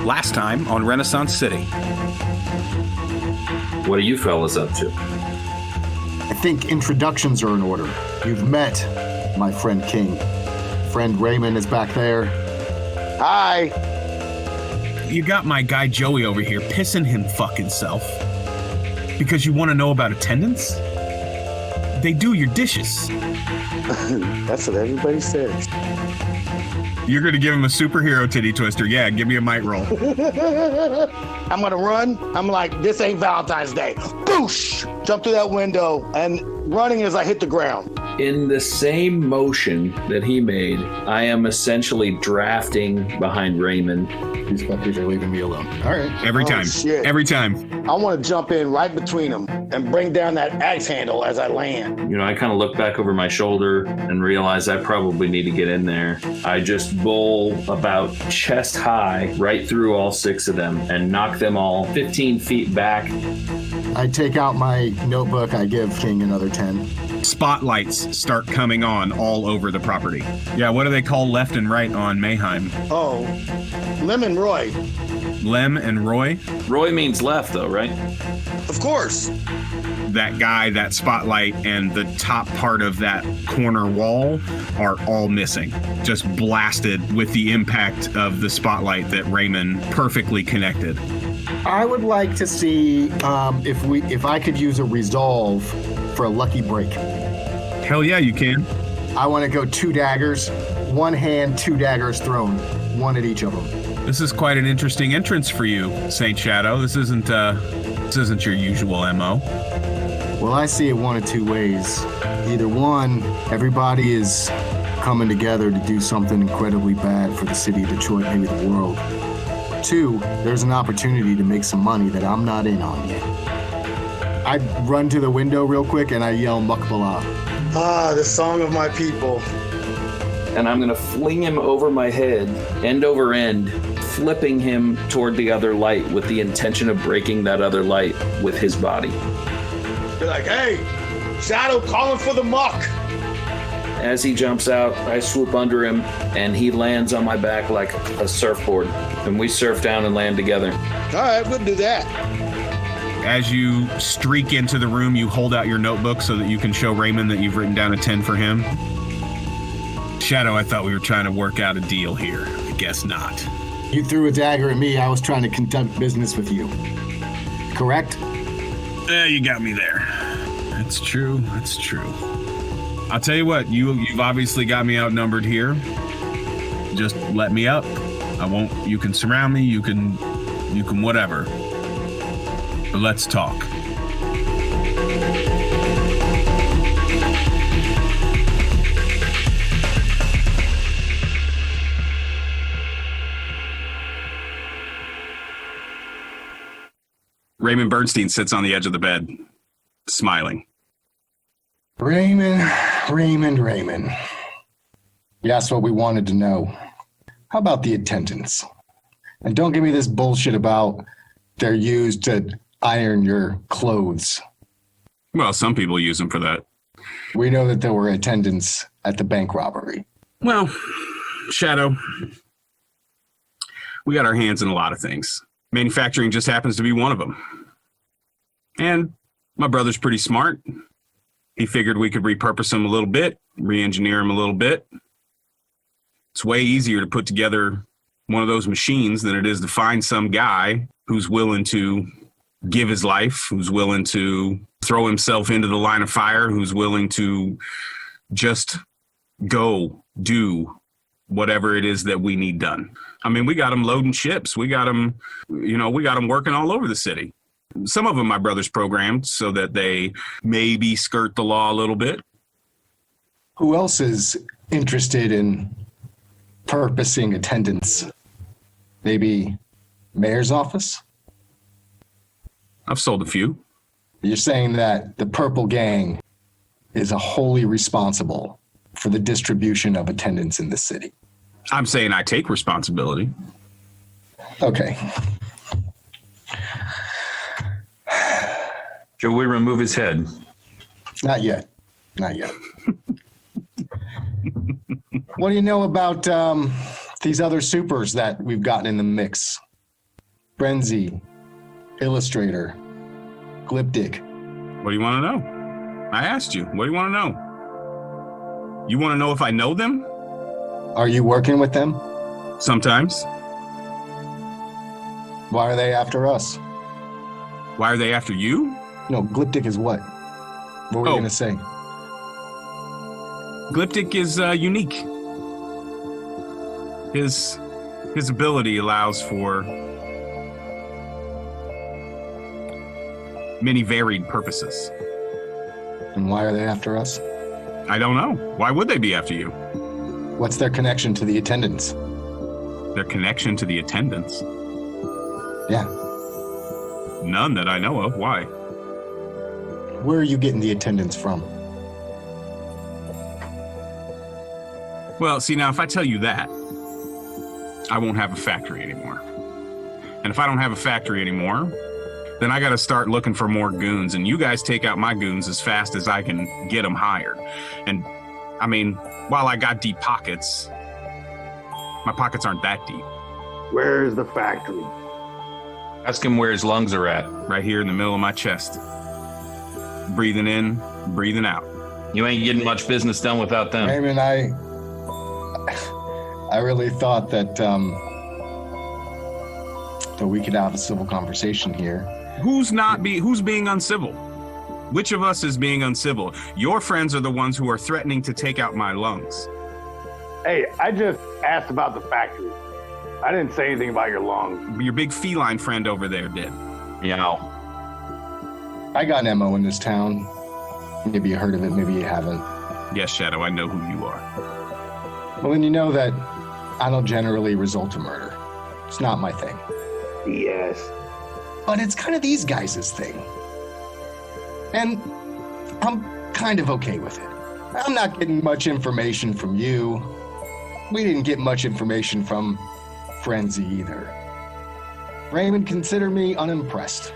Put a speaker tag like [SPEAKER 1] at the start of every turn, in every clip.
[SPEAKER 1] Last time on Renaissance City.
[SPEAKER 2] What are you fellas up to?
[SPEAKER 3] I think introductions are in order. You've met my friend King. Friend Raymond is back there.
[SPEAKER 4] Hi.
[SPEAKER 1] You got my guy Joey over here pissing him fucking self. Because you want to know about attendance? They do your dishes.
[SPEAKER 4] That's what everybody says.
[SPEAKER 1] You're going to give him a superhero titty twister. Yeah, give me a might roll.
[SPEAKER 4] I'm going to run. I'm like, this ain't Valentine's Day. Boosh! Jump through that window and running as I hit the ground.
[SPEAKER 2] In the same motion that he made, I am essentially drafting behind Raymond.
[SPEAKER 3] These fuckers are leaving me alone. All right.
[SPEAKER 1] Every time.
[SPEAKER 4] Shit.
[SPEAKER 1] Every time.
[SPEAKER 4] I want to jump in right between them and bring down that axe handle as I land.
[SPEAKER 2] You know, I kind of look back over my shoulder and realize I probably need to get in there. I just bowl about chest high right through all 6 of them and knock them all 15 feet back.
[SPEAKER 3] I take out my notebook. I give King another 10.
[SPEAKER 1] Spotlights start coming on all over the property. Yeah, what do they call left and right on Mayheim?
[SPEAKER 4] Oh, Lemon Roy.
[SPEAKER 1] Lem and Roy?
[SPEAKER 2] Roy means left, though, right?
[SPEAKER 4] Of course.
[SPEAKER 1] That guy, that spotlight, and the top part of that corner wall are all missing. Just blasted with the impact of the spotlight that Raymond perfectly connected.
[SPEAKER 3] I would like to see if I could use a resolve for a lucky break.
[SPEAKER 1] Hell yeah, you can.
[SPEAKER 3] I want to go 2 daggers, 1 hand, 2 daggers thrown, 1 at each of them.
[SPEAKER 1] This is quite an interesting entrance for you, Saint Shadow. This isn't your usual MO.
[SPEAKER 3] Well, I see it one of 2 ways. Either one, everybody is coming together to do something incredibly bad for the city of Detroit, maybe the world. 2, there's an opportunity to make some money that I'm not in on yet. I run to the window real quick and I yell Mukbala.
[SPEAKER 4] Ah, the song of my people.
[SPEAKER 2] And I'm going to fling him over my head, end over end, flipping him toward the other light with the intention of breaking that other light with his body.
[SPEAKER 4] You're like, hey, Shadow calling for the muck.
[SPEAKER 2] As he jumps out, I swoop under him, and he lands on my back like a surfboard. And we surf down and land together.
[SPEAKER 4] All right, we'll do that.
[SPEAKER 1] As you streak into the room, you hold out your notebook so that you can show Raymond that you've written down a 10 for him. Shadow, I thought we were trying to work out a deal here. I guess not.
[SPEAKER 3] You threw a dagger at me. I was trying to conduct business with you. Correct?
[SPEAKER 1] You got me there. That's true. That's true. I'll tell you what, you've obviously got me outnumbered here. Just let me up. I won't. You can surround me. You can whatever. But let's talk. Raymond Bernstein sits on the edge of the bed, smiling.
[SPEAKER 3] Raymond. That's what we wanted to know. How about the attendants? And don't give me this bullshit about they're used to iron your clothes.
[SPEAKER 1] Well, some people use them for that.
[SPEAKER 3] We know that there were attendants at the bank robbery.
[SPEAKER 1] Well, Shadow, we got our hands in a lot of things. Manufacturing just happens to be one of them. And my brother's pretty smart. He figured we could repurpose him a little bit, re-engineer him a little bit. It's way easier to put together one of those machines than it is to find some guy who's willing to give his life, who's willing to throw himself into the line of fire, who's willing to just go do whatever it is that we need done. I mean, we got them loading ships. We got them working all over the city. Some of them my brother's programmed so that they maybe skirt the law a little bit.
[SPEAKER 3] Who else is interested in purposing attendance? Maybe mayor's office?
[SPEAKER 1] I've sold a few.
[SPEAKER 3] You're saying that the Purple Gang is wholly responsible for the distribution of attendance in the city.
[SPEAKER 1] I'm saying I take responsibility.
[SPEAKER 3] Okay.
[SPEAKER 5] Shall we remove his head?
[SPEAKER 3] Not yet. Not yet. What do you know about these other supers that we've gotten in the mix? Frenzy, Illustrator, Gliptic.
[SPEAKER 1] What do you want to know? I asked you. What do you want to know? You want to know if I know them?
[SPEAKER 3] Are you working with them?
[SPEAKER 1] Sometimes.
[SPEAKER 3] Why are they after us?
[SPEAKER 1] Why are they after you?
[SPEAKER 3] No, Gliptic is what? What were you going to say?
[SPEAKER 1] Gliptic is unique. His ability allows for many varied purposes.
[SPEAKER 3] And why are they after us?
[SPEAKER 1] I don't know. Why would they be after you?
[SPEAKER 3] What's their connection to the attendants?
[SPEAKER 1] Their connection to the attendants?
[SPEAKER 3] Yeah.
[SPEAKER 1] None that I know of. Why?
[SPEAKER 3] Where are you getting the attendants from?
[SPEAKER 1] Well, see, now if I tell you that, I won't have a factory anymore. And if I don't have a factory anymore, then I got to start looking for more goons. And you guys take out my goons as fast as I can get them hired. And I mean, while I got deep pockets, my pockets aren't that deep.
[SPEAKER 4] Where's the factory?
[SPEAKER 2] Ask him where his lungs are at.
[SPEAKER 1] Right here in the middle of my chest. Breathing in, breathing out.
[SPEAKER 2] You ain't getting much business done without them.
[SPEAKER 3] Raymond, I really thought that we could have a civil conversation here.
[SPEAKER 1] Who's being uncivil? Which of us is being uncivil? Your friends are the ones who are threatening to take out my lungs.
[SPEAKER 4] Hey, I just asked about the factory. I didn't say anything about your lungs.
[SPEAKER 1] Your big feline friend over there did.
[SPEAKER 2] Yow.
[SPEAKER 3] I got an MO in this town. Maybe you heard of it, maybe you haven't.
[SPEAKER 1] Yes, Shadow, I know who you are.
[SPEAKER 3] Well, then you know that I don't generally resort to murder. It's not my thing.
[SPEAKER 4] Yes.
[SPEAKER 3] But it's kind of these guys' thing. And I'm kind of okay with it. I'm not getting much information from you. We didn't get much information from Frenzy either. Raymond, consider me unimpressed.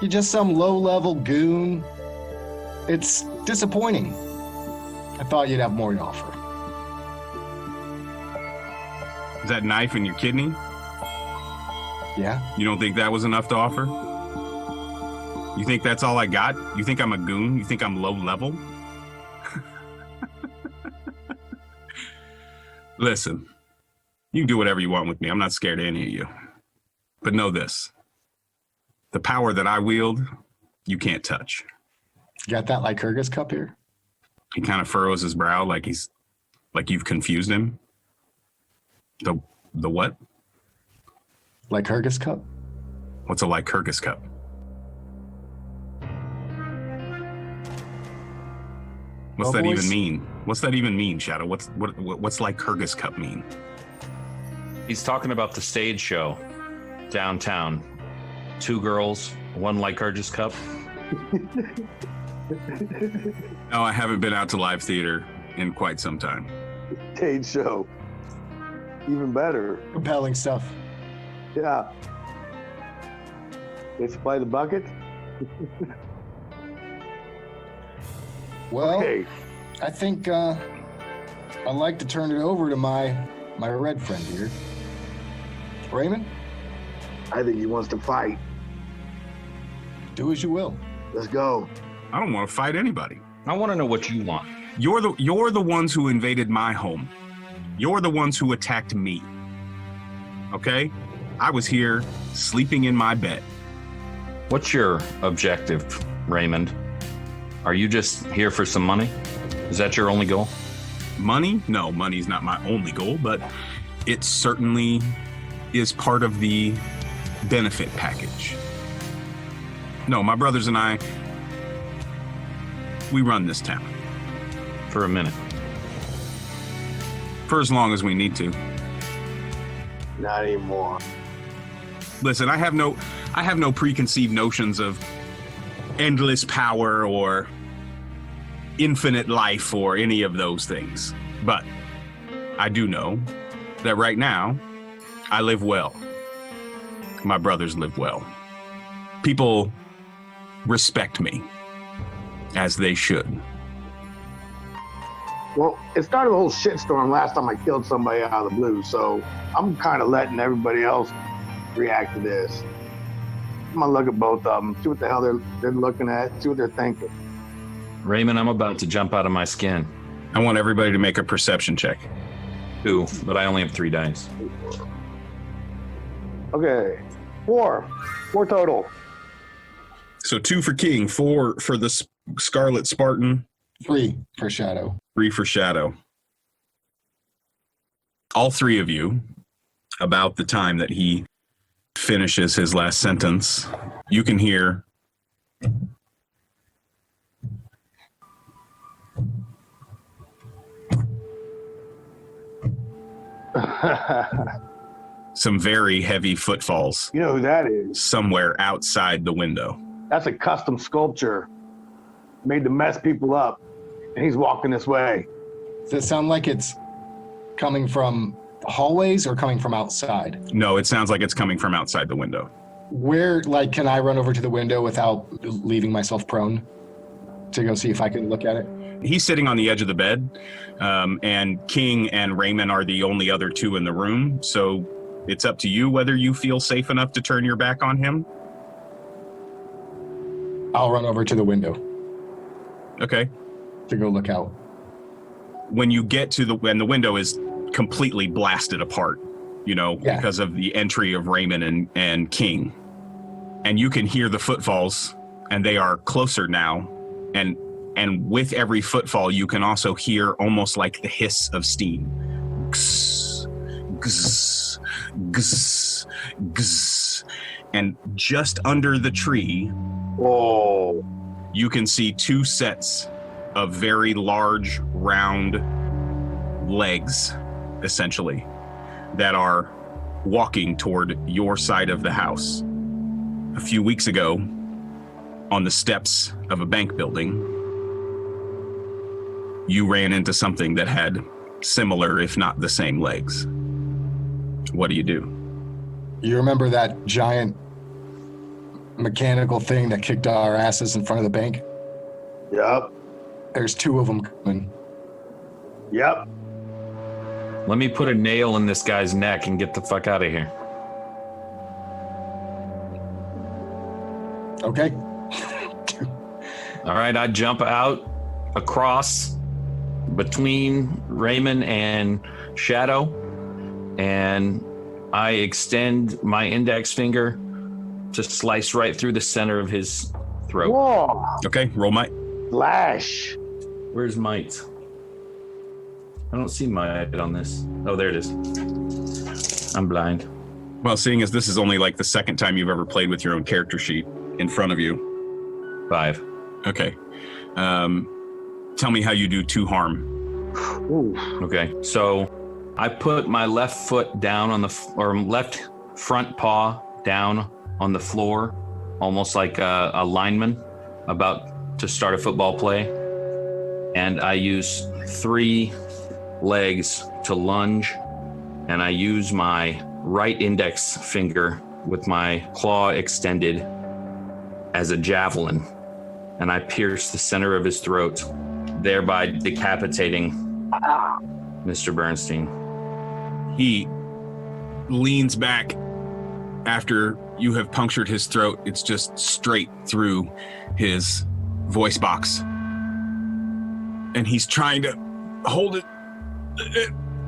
[SPEAKER 3] You're just some low-level goon. It's disappointing. I thought you'd have more to offer.
[SPEAKER 1] Is that knife in your kidney?
[SPEAKER 3] Yeah?
[SPEAKER 1] You don't think that was enough to offer? You think that's all I got? You think I'm a goon? You think I'm low level? Listen, you can do whatever you want with me. I'm not scared of any of you. But know this. The power that I wield, you can't touch.
[SPEAKER 3] You got that Lycurgus cup here?
[SPEAKER 1] He kind of furrows his brow like you've confused him. The what?
[SPEAKER 3] Lycurgus cup?
[SPEAKER 1] What's a Lycurgus cup? What's that even mean? What's that even mean, Shadow? What's Lycurgus cup mean?
[SPEAKER 2] He's talking about the stage show downtown. 2 girls, 1 Lycurgus cup.
[SPEAKER 1] No, I haven't been out to live theater in quite some time.
[SPEAKER 4] Stage show. Even better.
[SPEAKER 3] Compelling stuff.
[SPEAKER 4] Yeah. They supply the bucket?
[SPEAKER 3] Well,
[SPEAKER 4] Okay.
[SPEAKER 3] I think I'd like to turn it over to my red friend here. Raymond,
[SPEAKER 4] I think he wants to fight.
[SPEAKER 3] do as you will.
[SPEAKER 4] Let's go.
[SPEAKER 1] I don't want to fight anybody.
[SPEAKER 2] I want to know what you want.
[SPEAKER 1] You're the ones who invaded my home. You're the ones who attacked me. Okay? I was here sleeping in my bed.
[SPEAKER 2] What's your objective, Raymond? Are you just here for some money? Is that your only goal?
[SPEAKER 1] Money? No, money's not my only goal, but it certainly is part of the benefit package. No, my brothers and I, we run this town.
[SPEAKER 2] For a minute.
[SPEAKER 1] For as long as we need to.
[SPEAKER 4] Not anymore.
[SPEAKER 1] Listen, I have no preconceived notions of endless power or infinite life or any of those things. But I do know that right now, I live well. My brothers live well. People respect me, as they should.
[SPEAKER 4] Well, it started a whole shitstorm last time I killed somebody out of the blue, so I'm kind of letting everybody else react to this. I'm gonna look at both of them, see what the hell they're looking at, see what they're thinking.
[SPEAKER 2] Raymond, I'm about to jump out of my skin.
[SPEAKER 1] I want everybody to make a perception check.
[SPEAKER 2] 2, but I only have 3 dice.
[SPEAKER 4] Okay, 4 total.
[SPEAKER 1] So 2 for King, 4 for the Scarlet Spartan,
[SPEAKER 3] 3 for Shadow.
[SPEAKER 1] 3 for Shadow. All 3 of you, about the time that he finishes his last sentence, you can hear some very heavy footfalls
[SPEAKER 4] You know who that is?
[SPEAKER 1] somewhere outside the window.
[SPEAKER 4] That's a custom sculpture made to mess people up, and he's walking this way.
[SPEAKER 3] Does it sound like it's coming from hallways or coming from outside?
[SPEAKER 1] No, it sounds like it's coming from outside the window.
[SPEAKER 3] Where, like, can I run over to the window without leaving myself prone to go see if I can look at it?
[SPEAKER 1] He's sitting on the edge of the bed, and King and Raymond are the only other 2 in the room. So it's up to you whether you feel safe enough to turn your back on him.
[SPEAKER 3] I'll run over to the window
[SPEAKER 1] Okay.
[SPEAKER 3] to go look out.
[SPEAKER 1] When you get to when the window is completely blasted apart,
[SPEAKER 3] Yeah.
[SPEAKER 1] because of the entry of Raymond and King, and you can hear the footfalls, and they are closer now, and with every footfall, you can also hear almost like the hiss of steam. Gzz, gzz, gzz, gzz. And just under the tree,
[SPEAKER 4] Whoa.
[SPEAKER 1] you can see 2 sets of very large, round legs, essentially, that are walking toward your side of the house. A few weeks ago, on the steps of a bank building, you ran into something that had similar, if not the same, legs. What do you do?
[SPEAKER 3] You remember that giant mechanical thing that kicked our asses in front of the bank?
[SPEAKER 4] Yep.
[SPEAKER 3] There's 2 of them coming.
[SPEAKER 4] Yep.
[SPEAKER 2] Let me put a nail in this guy's neck and get the fuck out of here.
[SPEAKER 3] Okay.
[SPEAKER 2] All right, I jump out across between Raymond and Shadow, and I extend my index finger to slice right through the center of his throat.
[SPEAKER 4] Whoa.
[SPEAKER 1] Okay, roll might.
[SPEAKER 4] Flash.
[SPEAKER 2] Where's might? I don't see might on this. Oh, there it is. I'm blind.
[SPEAKER 1] Well, seeing as this is only like the second time you've ever played with your own character sheet in front of you.
[SPEAKER 2] 5.
[SPEAKER 1] Okay. Tell me how you do 2 harm.
[SPEAKER 4] Ooh.
[SPEAKER 2] Okay, so I put my left foot down on or left front paw down on the floor, almost like a lineman about to start a football play. And I use 3 legs to lunge, and I use my right index finger with my claw extended as a javelin, and I pierce the center of his throat, thereby decapitating Mr. Bernstein.
[SPEAKER 1] He leans back after you have punctured his throat. It's just straight through his voice box. And he's trying to hold it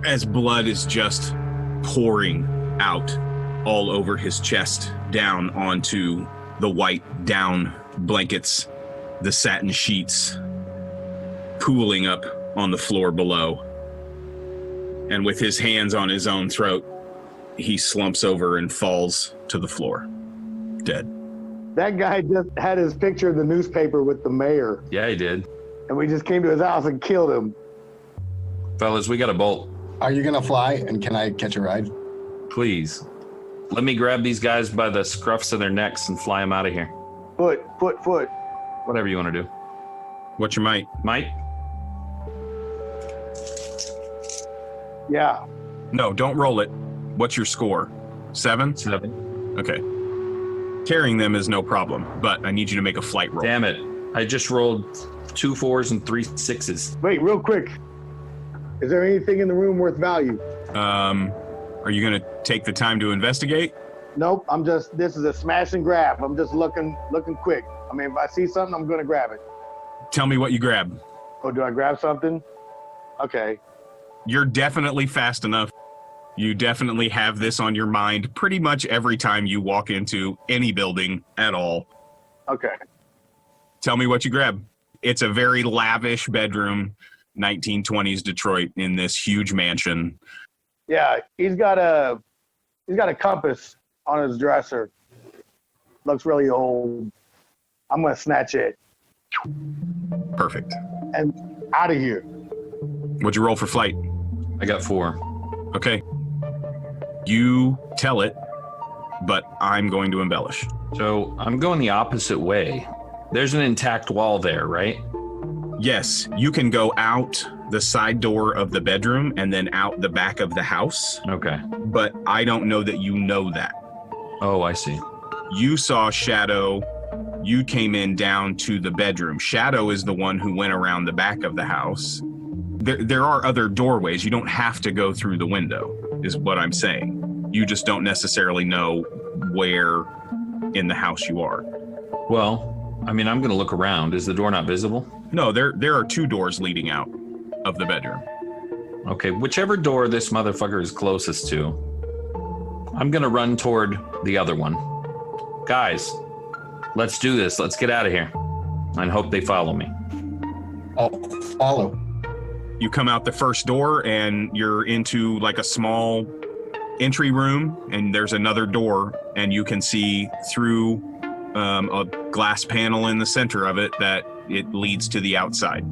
[SPEAKER 1] as blood is just pouring out all over his chest, down onto the white down blankets, the satin sheets, pooling up on the floor below. And with his hands on his own throat, he slumps over and falls to the floor, dead.
[SPEAKER 4] That guy just had his picture in the newspaper with the mayor,
[SPEAKER 2] Yeah, he did.
[SPEAKER 4] and we just came to his house and killed him.
[SPEAKER 2] Fellas, we got a bolt.
[SPEAKER 3] Are you going to fly, and can I catch a ride?
[SPEAKER 2] Please. Let me grab these guys by the scruffs of their necks and fly them out of here.
[SPEAKER 4] Foot.
[SPEAKER 2] Whatever you want to do.
[SPEAKER 1] What's your might?
[SPEAKER 2] Might?
[SPEAKER 4] Yeah.
[SPEAKER 1] No, don't roll it. What's your score? 7?
[SPEAKER 2] 7.
[SPEAKER 1] Okay. Carrying them is no problem, but I need you to make a flight roll.
[SPEAKER 2] Damn it. I just rolled 2 4s and 3 6s.
[SPEAKER 4] Wait, real quick. Is there anything in the room worth value?
[SPEAKER 1] Are you going to take the time to investigate?
[SPEAKER 4] Nope. This is a smash and grab. I'm just looking quick. I mean, if I see something, I'm going to grab it.
[SPEAKER 1] Tell me what you grab.
[SPEAKER 4] Oh, do I grab something? Okay.
[SPEAKER 1] You're definitely fast enough. You definitely have this on your mind pretty much every time you walk into any building at all.
[SPEAKER 4] Okay.
[SPEAKER 1] Tell me what you grab. It's a very lavish bedroom, 1920s Detroit, in this huge mansion.
[SPEAKER 4] Yeah, he's got a compass on his dresser. Looks really old. I'm gonna snatch it.
[SPEAKER 1] Perfect.
[SPEAKER 4] And out of here.
[SPEAKER 1] What'd you roll for flight?
[SPEAKER 2] I got 4.
[SPEAKER 1] Okay. You tell it, but I'm going to embellish.
[SPEAKER 2] So I'm going the opposite way. There's an intact wall there, right?
[SPEAKER 1] Yes, you can go out the side door of the bedroom and then out the back of the house.
[SPEAKER 2] Okay.
[SPEAKER 1] But I don't know that you know that.
[SPEAKER 2] Oh, I see.
[SPEAKER 1] You saw Shadow. You came in down to the bedroom. Shadow is the one who went around the back of the house. There are other doorways. You don't have to go through the window, is what I'm saying. You just don't necessarily know where in the house you are.
[SPEAKER 2] Well, I mean, I'm going to look around. Is the door not visible?
[SPEAKER 1] No, there are 2 doors leading out of the bedroom.
[SPEAKER 2] Okay, whichever door this motherfucker is closest to, I'm going to run toward the other one. Guys, let's do this. Let's get out of here. And hope they follow me.
[SPEAKER 3] I'll follow.
[SPEAKER 1] You come out the first door and you're into like a small entry room, and there's another door, and you can see through a glass panel in the center of it that it leads to the outside.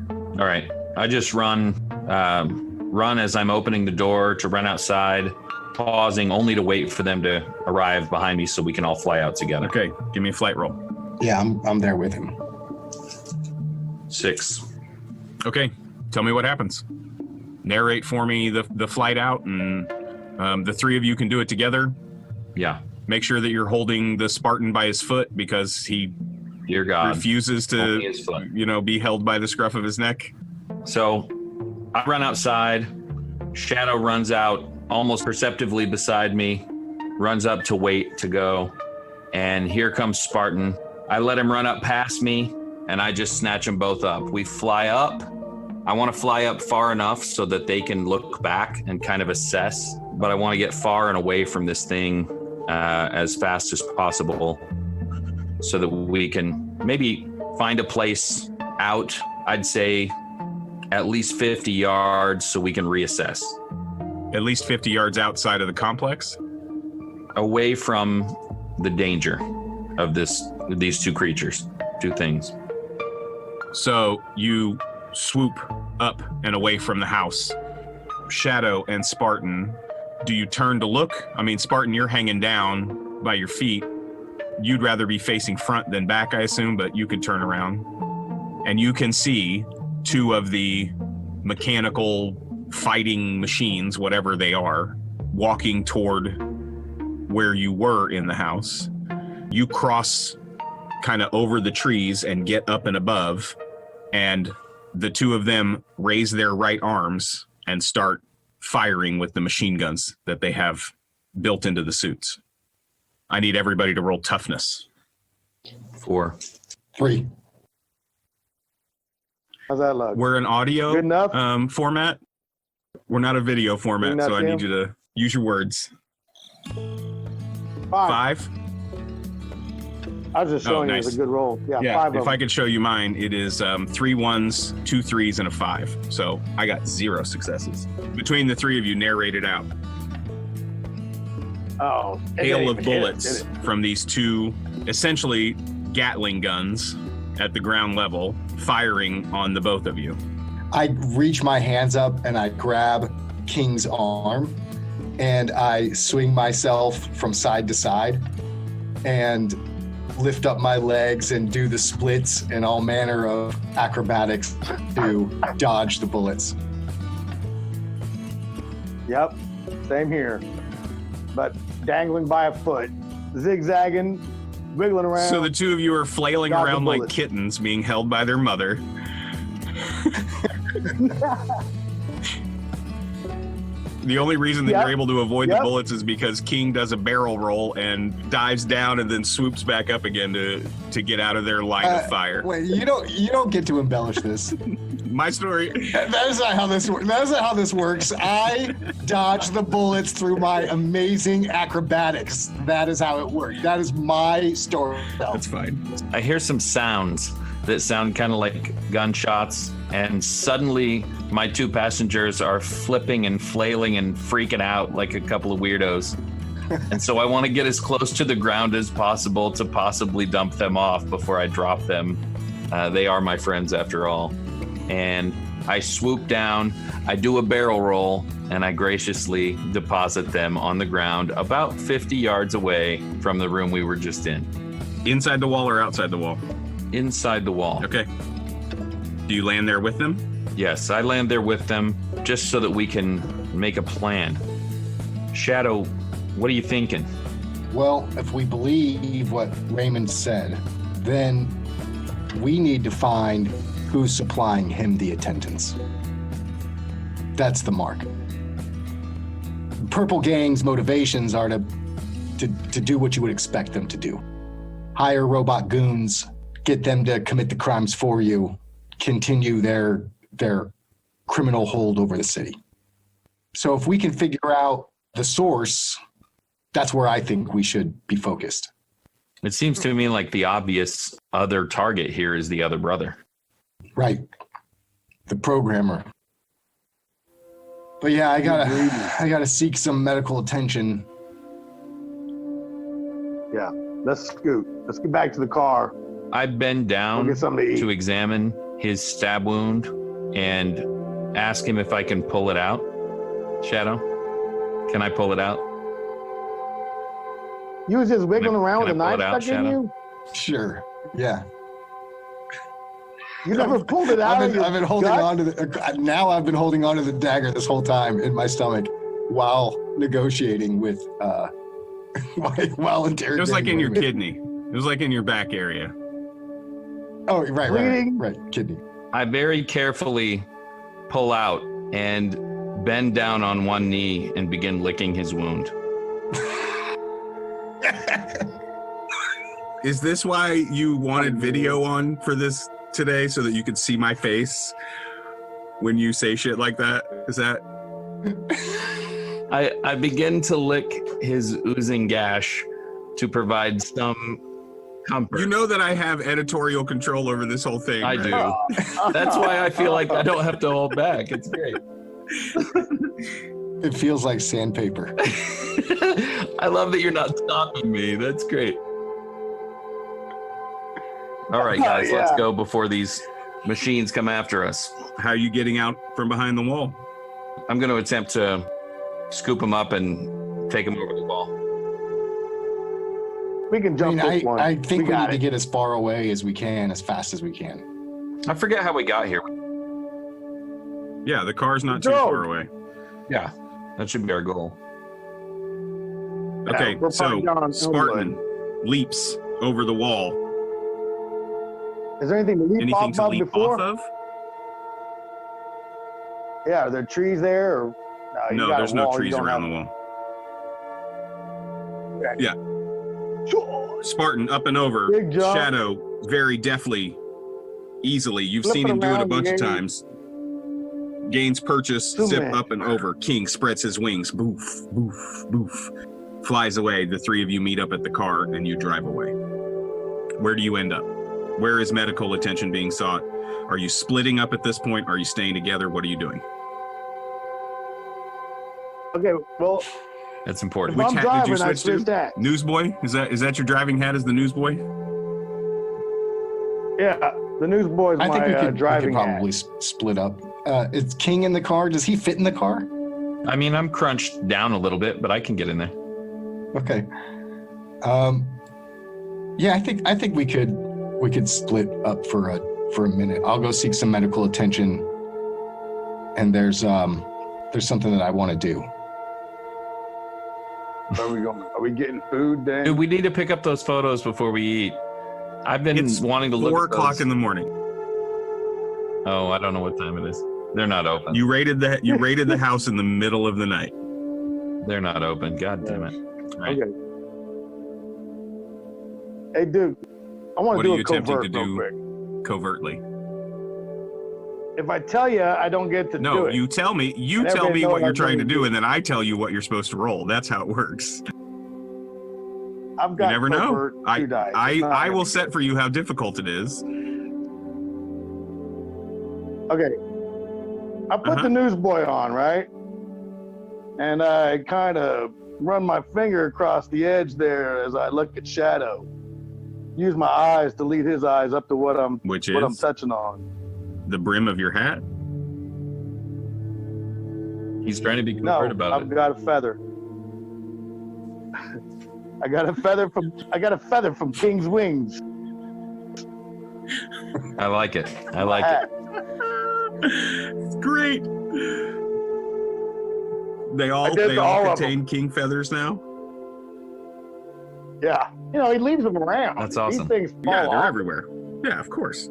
[SPEAKER 2] All right. I just run as I'm opening the door to run outside, pausing only to wait for them to arrive behind me so we can all fly out together.
[SPEAKER 1] Okay, give me a flight roll.
[SPEAKER 3] Yeah, I'm there with him.
[SPEAKER 2] 6.
[SPEAKER 1] Okay, tell me what happens. Narrate for me the flight out, and the 3 of you can do it together.
[SPEAKER 2] Yeah.
[SPEAKER 1] Make sure that you're holding the Spartan by his foot, because he
[SPEAKER 2] Dear God.
[SPEAKER 1] refuses
[SPEAKER 2] Only his foot.
[SPEAKER 1] to, be held by the scruff of his neck.
[SPEAKER 2] So I run outside. Shadow runs out almost perceptibly beside me, runs up to wait to go. And here comes Spartan. I let him run up past me, and I just snatch them both up. We fly up. I want to fly up far enough so that they can look back and kind of assess, but I want to get far and away from this thing as fast as possible so that we can maybe find a place out, I'd say at least 50 yards so we can reassess.
[SPEAKER 1] At least 50 yards outside of the complex?
[SPEAKER 2] Away from the danger of these 2 creatures, 2 things.
[SPEAKER 1] So you swoop up and away from the house. Shadow and Spartan, do you turn to look? I mean, Spartan, you're hanging down by your feet. You'd rather be facing front than back, I assume, but you could turn around. And you can see 2 of the mechanical fighting machines, whatever they are, walking toward where you were in the house. You cross kind of over the trees and get up and above, and the 2 of them raise their right arms and start firing with the machine guns that they have built into the suits. I need everybody to roll toughness.
[SPEAKER 2] 4.
[SPEAKER 3] 3.
[SPEAKER 4] How's that look?
[SPEAKER 1] We're an audio
[SPEAKER 4] Good enough?
[SPEAKER 1] format. We're not a video format,
[SPEAKER 4] Good enough,
[SPEAKER 1] so I need you to use your words. 5.
[SPEAKER 4] I was just showing
[SPEAKER 1] nice.
[SPEAKER 4] you it's a good roll. Yeah,
[SPEAKER 1] Yeah,
[SPEAKER 4] 5
[SPEAKER 1] if
[SPEAKER 4] of
[SPEAKER 1] I
[SPEAKER 4] them.
[SPEAKER 1] could show you mine, it is 3 1s, 2 3s, and a 5. So I got 0 successes. Between the 3 of you, narrate it out.
[SPEAKER 4] Oh, it didn't
[SPEAKER 1] Hail of
[SPEAKER 4] even hit,
[SPEAKER 1] bullets
[SPEAKER 4] did it?
[SPEAKER 1] from these 2, essentially Gatling guns at the ground level, firing on the both of you.
[SPEAKER 3] I reach my hands up and I grab King's arm and I swing myself from side to side and lift up my legs and do the splits and all manner of acrobatics to dodge the bullets.
[SPEAKER 4] Yep, same here. But dangling by a foot, zigzagging, wiggling around.
[SPEAKER 1] So the 2 of you are flailing
[SPEAKER 4] Dodge the
[SPEAKER 1] around like
[SPEAKER 4] bullets.
[SPEAKER 1] kittens being held by their mother. The only reason that
[SPEAKER 4] Yep.
[SPEAKER 1] you're able to avoid the
[SPEAKER 4] Yep.
[SPEAKER 1] bullets is because King does a barrel roll and dives down and then swoops back up again to get out of their line of fire.
[SPEAKER 3] Wait, you don't get to embellish this.
[SPEAKER 1] My story.
[SPEAKER 3] That is not how this works. That is not how this works. I dodge the bullets through my amazing acrobatics. That is how it works. That is my story.
[SPEAKER 1] That's fine.
[SPEAKER 2] I hear some sounds that sound kind of like gunshots, and suddenly my two passengers are flipping and flailing and freaking out like a couple of weirdos. And so I want to get as close to the ground as possible to possibly dump them off before I drop them. They are my friends after all. And I swoop down, I do a barrel roll, and I graciously deposit them on the ground about 50 yards away from the room we were just in.
[SPEAKER 1] Inside the wall or outside the wall?
[SPEAKER 2] Inside the wall.
[SPEAKER 1] Okay. Do you land there with them?
[SPEAKER 2] Yes, I land there with them just so that we can make a plan. Shadow, what are you thinking?
[SPEAKER 3] Well, if we believe what Raymond said, then we need to find who's supplying him the attendants. That's the mark. Purple Gang's motivations are to do what you would expect them to do. Hire robot goons, get them to commit the crimes for you, continue their criminal hold over the city. So if we can figure out the source, that's where I think we should be focused.
[SPEAKER 2] It seems to me like the obvious other target here is the other brother.
[SPEAKER 3] Right. The programmer. But yeah, I gotta seek some medical attention.
[SPEAKER 4] Yeah, let's scoot. Let's get back to the car.
[SPEAKER 2] I bend down
[SPEAKER 4] We'll get something to eat.
[SPEAKER 2] to examine his stab wound and ask him if I can pull it out. Shadow, can I pull it out?
[SPEAKER 4] You was just wiggling
[SPEAKER 2] Can I-
[SPEAKER 4] around with a
[SPEAKER 2] can I
[SPEAKER 4] knife
[SPEAKER 2] pull it out,
[SPEAKER 4] stuck in
[SPEAKER 2] Shadow?
[SPEAKER 4] you?
[SPEAKER 3] Sure. Yeah.
[SPEAKER 4] You never pulled it out of your
[SPEAKER 3] I've been holding
[SPEAKER 4] gut?
[SPEAKER 3] on to now I've been holding on to the dagger this whole time in my stomach while negotiating with while interrogating.
[SPEAKER 1] It was like in your
[SPEAKER 3] Raymond.
[SPEAKER 1] kidney. It was like in your back area.
[SPEAKER 3] Oh, right,
[SPEAKER 4] Bleeding.
[SPEAKER 3] right, kidney.
[SPEAKER 2] I very carefully pull out and bend down on one knee and begin licking his wound.
[SPEAKER 1] Is this why you wanted video on for this today, so that you could see my face when you say shit like that? Is that?
[SPEAKER 2] I begin to lick his oozing gash to provide some comfort.
[SPEAKER 1] You know that I have editorial control over this whole thing.
[SPEAKER 2] I
[SPEAKER 1] right?
[SPEAKER 2] do. That's why I feel like I don't have to hold back. It's great.
[SPEAKER 3] It feels like sandpaper.
[SPEAKER 2] I love that you're not stopping me. That's great. All right, guys, let's
[SPEAKER 4] Yeah.
[SPEAKER 2] go before these machines come after us.
[SPEAKER 1] How are you getting out from behind the wall?
[SPEAKER 2] I'm going to attempt to scoop him up and take him over the wall.
[SPEAKER 4] We can
[SPEAKER 3] I
[SPEAKER 4] jump
[SPEAKER 3] mean,
[SPEAKER 4] this one.
[SPEAKER 3] I think we
[SPEAKER 4] got
[SPEAKER 3] need to
[SPEAKER 4] it.
[SPEAKER 3] get as far away as we can, as fast as we can.
[SPEAKER 2] I forget how we got here.
[SPEAKER 1] Yeah, the car's not too
[SPEAKER 4] Drove.
[SPEAKER 1] far away.
[SPEAKER 2] Yeah, that should be our goal.
[SPEAKER 1] Okay,
[SPEAKER 4] we're
[SPEAKER 1] so
[SPEAKER 4] probably down
[SPEAKER 1] Spartan leaps over the wall.
[SPEAKER 4] Is there anything to leap
[SPEAKER 1] Anything
[SPEAKER 4] off
[SPEAKER 1] to
[SPEAKER 4] of
[SPEAKER 1] leap
[SPEAKER 4] before?
[SPEAKER 1] off of?
[SPEAKER 4] Yeah, are there trees there? Or, you
[SPEAKER 1] No,
[SPEAKER 4] got a
[SPEAKER 1] there's no
[SPEAKER 4] wall, you
[SPEAKER 1] trees
[SPEAKER 4] don't
[SPEAKER 1] around
[SPEAKER 4] have-
[SPEAKER 1] the wall.
[SPEAKER 4] Okay.
[SPEAKER 1] Yeah. Spartan up and over.
[SPEAKER 4] Big jump.
[SPEAKER 1] Shadow very deftly, easily. You've
[SPEAKER 4] Flip
[SPEAKER 1] seen
[SPEAKER 4] it
[SPEAKER 1] him do it a
[SPEAKER 4] around,
[SPEAKER 1] bunch of
[SPEAKER 4] Gaines.
[SPEAKER 1] times. Gains purchase, zip
[SPEAKER 4] Superman.
[SPEAKER 1] up and over. King spreads his wings. Boof, boof, boof. Flies away. The three of you meet up at the car and you drive away. Where do you end up? Where is medical attention being sought? Are you splitting up at this point? Are you staying together? What are you doing?
[SPEAKER 4] Okay, well,
[SPEAKER 2] That's
[SPEAKER 4] if
[SPEAKER 2] important.
[SPEAKER 4] I'm
[SPEAKER 1] hat did you
[SPEAKER 4] driving, I
[SPEAKER 1] switch to?
[SPEAKER 4] switch that.
[SPEAKER 1] Newsboy? Is that your driving hat as the newsboy?
[SPEAKER 4] Yeah, the newsboy's
[SPEAKER 3] I think
[SPEAKER 4] my
[SPEAKER 3] we could
[SPEAKER 4] driving
[SPEAKER 3] probably split up. Is King in the car? Does he fit in the car?
[SPEAKER 2] I mean, I'm crunched down a little bit, but I can get in there.
[SPEAKER 3] Okay. Yeah, I think we could split up for a minute. I'll go seek some medical attention, and there's something that I want to do.
[SPEAKER 4] Where are we going? Are we getting food then?
[SPEAKER 2] Dude, we need to pick up those photos before we eat. I've been
[SPEAKER 1] It's
[SPEAKER 2] wanting to look
[SPEAKER 1] 4
[SPEAKER 2] at those.
[SPEAKER 1] o'clock in the morning.
[SPEAKER 2] Oh, I don't know what time it is. They're not open.
[SPEAKER 1] You raided the house in the middle of the night.
[SPEAKER 2] They're not open. God damn it. Right.
[SPEAKER 4] Okay. Hey, dude, I want
[SPEAKER 1] What
[SPEAKER 4] to
[SPEAKER 1] are
[SPEAKER 4] do
[SPEAKER 1] you
[SPEAKER 4] a covert
[SPEAKER 1] attempting to
[SPEAKER 4] real
[SPEAKER 1] do
[SPEAKER 4] quick.
[SPEAKER 1] covertly?
[SPEAKER 4] If I tell you, I don't get to do
[SPEAKER 1] No,
[SPEAKER 4] it.
[SPEAKER 1] you tell me
[SPEAKER 4] everybody know
[SPEAKER 1] what
[SPEAKER 4] what
[SPEAKER 1] you're
[SPEAKER 4] I'm
[SPEAKER 1] trying to
[SPEAKER 4] gonna
[SPEAKER 1] do,
[SPEAKER 4] do.
[SPEAKER 1] and then I tell you what you're supposed to roll. That's how it works.
[SPEAKER 4] I've
[SPEAKER 1] You
[SPEAKER 4] got
[SPEAKER 1] never know.
[SPEAKER 4] covert 2 dice. It's not
[SPEAKER 1] I will
[SPEAKER 4] gonna
[SPEAKER 1] set for you how difficult it is.
[SPEAKER 4] be- Okay. I put
[SPEAKER 1] Uh-huh.
[SPEAKER 4] the newsboy on, right? And I kind of run my finger across the edge there as I look at Shadow. Use my eyes to lead his eyes up to what I'm touching on.
[SPEAKER 1] The brim of your hat.
[SPEAKER 2] He's trying to be
[SPEAKER 4] No,
[SPEAKER 2] covert about
[SPEAKER 4] I've
[SPEAKER 2] it.
[SPEAKER 4] got a feather. I got a feather from King's wings.
[SPEAKER 2] I like it. I like it.
[SPEAKER 1] It's great. They all
[SPEAKER 4] did all of
[SPEAKER 1] contain king feathers now.
[SPEAKER 4] Yeah, he leaves them around.
[SPEAKER 2] That's awesome.
[SPEAKER 4] These things fall
[SPEAKER 1] Yeah, they're
[SPEAKER 4] off.
[SPEAKER 1] everywhere. Yeah, of course.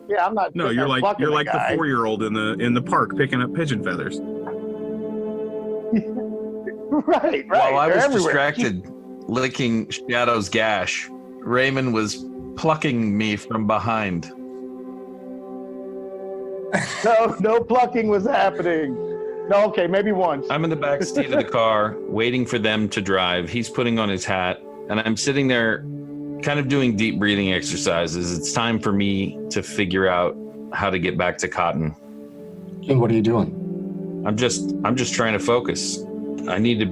[SPEAKER 4] Yeah, I'm not.
[SPEAKER 1] No,
[SPEAKER 4] sitting
[SPEAKER 1] you're
[SPEAKER 4] there
[SPEAKER 1] like
[SPEAKER 4] fucking
[SPEAKER 1] the
[SPEAKER 4] guy.
[SPEAKER 1] 4-year-old in the park picking up pigeon feathers.
[SPEAKER 4] Right.
[SPEAKER 2] While I
[SPEAKER 4] They're
[SPEAKER 2] was
[SPEAKER 4] everywhere.
[SPEAKER 2] distracted licking Shadow's gash, Raymond was plucking me from behind.
[SPEAKER 4] No plucking was happening. No, okay, maybe once.
[SPEAKER 2] I'm in the back seat of the car, waiting for them to drive. He's putting on his hat, and I'm sitting there kind of doing deep breathing exercises. It's time for me to figure out how to get back to Cotton.
[SPEAKER 3] King, what are you doing?
[SPEAKER 2] I'm just trying to focus. I need to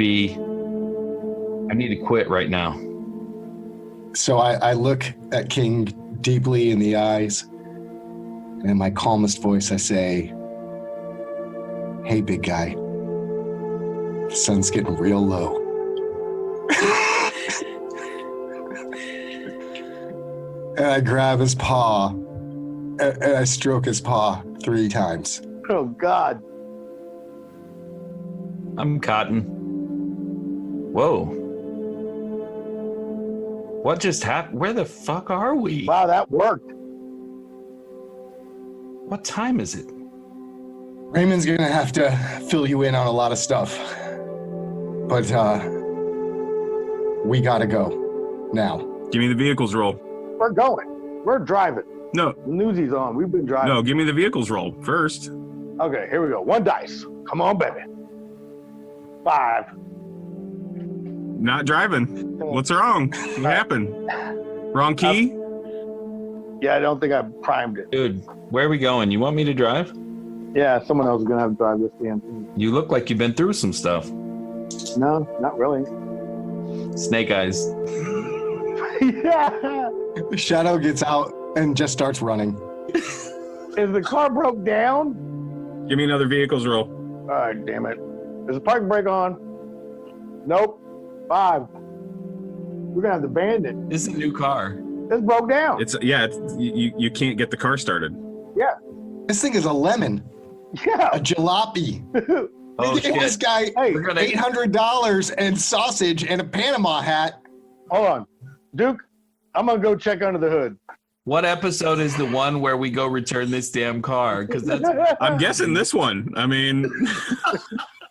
[SPEAKER 2] quit right now.
[SPEAKER 3] So I look at King deeply in the eyes, and in my calmest voice I say, "Hey, big guy, the sun's getting real low." And I grab his paw, and I stroke his paw 3 times.
[SPEAKER 4] Oh God.
[SPEAKER 2] I'm Cotton. Whoa. What just happened? Where the fuck are we?
[SPEAKER 4] Wow, that worked.
[SPEAKER 2] What time is it?
[SPEAKER 3] Raymond's gonna have to fill you in on a lot of stuff, but we gotta go now.
[SPEAKER 1] Give me the vehicles roll.
[SPEAKER 4] We're going. We're driving.
[SPEAKER 1] No,
[SPEAKER 4] The newsies on. We've been driving.
[SPEAKER 1] no, give me the vehicles roll first.
[SPEAKER 4] Okay, here we go. 1 dice. Come on, baby. 5.
[SPEAKER 1] Not driving. What's wrong? What happened? Wrong key?
[SPEAKER 4] Yeah, I don't think I primed it.
[SPEAKER 2] Dude, where are we going? You want me to drive?
[SPEAKER 4] Yeah, someone else is gonna have to drive this damn thing.
[SPEAKER 2] You look like you've been through some stuff.
[SPEAKER 4] No, not really.
[SPEAKER 2] Snake eyes.
[SPEAKER 4] Yeah.
[SPEAKER 3] Shadow gets out and just starts running.
[SPEAKER 4] Is the car broke down?
[SPEAKER 1] Give me another vehicles roll.
[SPEAKER 4] All right, damn it. Is the parking brake on? Nope. 5. We're gonna have to abandon it.
[SPEAKER 2] This is a new car.
[SPEAKER 4] It's broke down.
[SPEAKER 1] You can't get the car started.
[SPEAKER 4] Yeah.
[SPEAKER 3] This thing is a lemon,
[SPEAKER 4] Yeah.
[SPEAKER 3] a jalopy.
[SPEAKER 2] Oh,
[SPEAKER 3] They gave this
[SPEAKER 2] shit.
[SPEAKER 3] guy
[SPEAKER 4] Hey,
[SPEAKER 3] $800 and sausage and a Panama hat.
[SPEAKER 4] hold on. Duke, I'm gonna go check under the hood.
[SPEAKER 2] What episode is the one where we go return this damn car? Because that's
[SPEAKER 1] I'm guessing this one. I mean,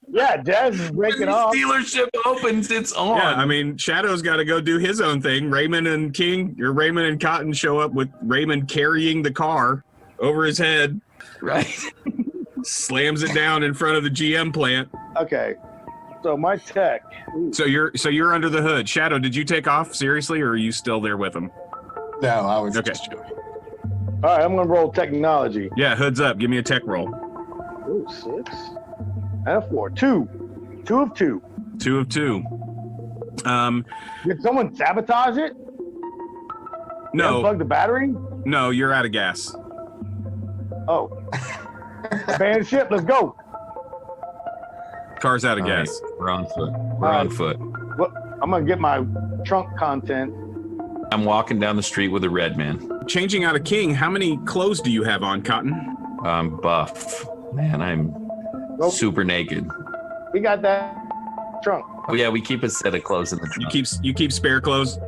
[SPEAKER 4] Yeah, Jazz is
[SPEAKER 2] when
[SPEAKER 4] breaking
[SPEAKER 2] the
[SPEAKER 4] off.
[SPEAKER 2] dealership opens, it's on.
[SPEAKER 1] yeah, I mean, Shadow's got to go do his own thing. Raymond and Cotton show up with Raymond carrying the car over his head,
[SPEAKER 2] Right.
[SPEAKER 1] slams it down in front of the GM plant.
[SPEAKER 4] Okay. So my tech.
[SPEAKER 1] So you're under the hood. Shadow, did you take off seriously, or are you still there with him?
[SPEAKER 3] No, I was
[SPEAKER 1] Okay.
[SPEAKER 3] just joking.
[SPEAKER 4] All right, I'm gonna roll technology.
[SPEAKER 1] Yeah, hood's up. Give me a tech roll.
[SPEAKER 4] Ooh, 6. And a 4. 2. 2 of 2.
[SPEAKER 1] 2 of 2.
[SPEAKER 4] Did someone sabotage it?
[SPEAKER 1] No,
[SPEAKER 4] Unplug the battery?
[SPEAKER 1] no, you're out of gas.
[SPEAKER 4] Oh. Abandoned ship, let's go.
[SPEAKER 1] Car's out of
[SPEAKER 2] All right,
[SPEAKER 1] gas.
[SPEAKER 2] we're on foot. We're on foot.
[SPEAKER 4] Well, I'm gonna get my trunk content.
[SPEAKER 2] I'm walking down the street with a red man.
[SPEAKER 1] Changing out of King, how many clothes do you have on, Cotton?
[SPEAKER 2] I'm buff. Man, I'm
[SPEAKER 4] Nope.
[SPEAKER 2] super naked.
[SPEAKER 4] We got that trunk.
[SPEAKER 2] Oh yeah, we keep a set of clothes in the trunk.
[SPEAKER 1] You keep spare clothes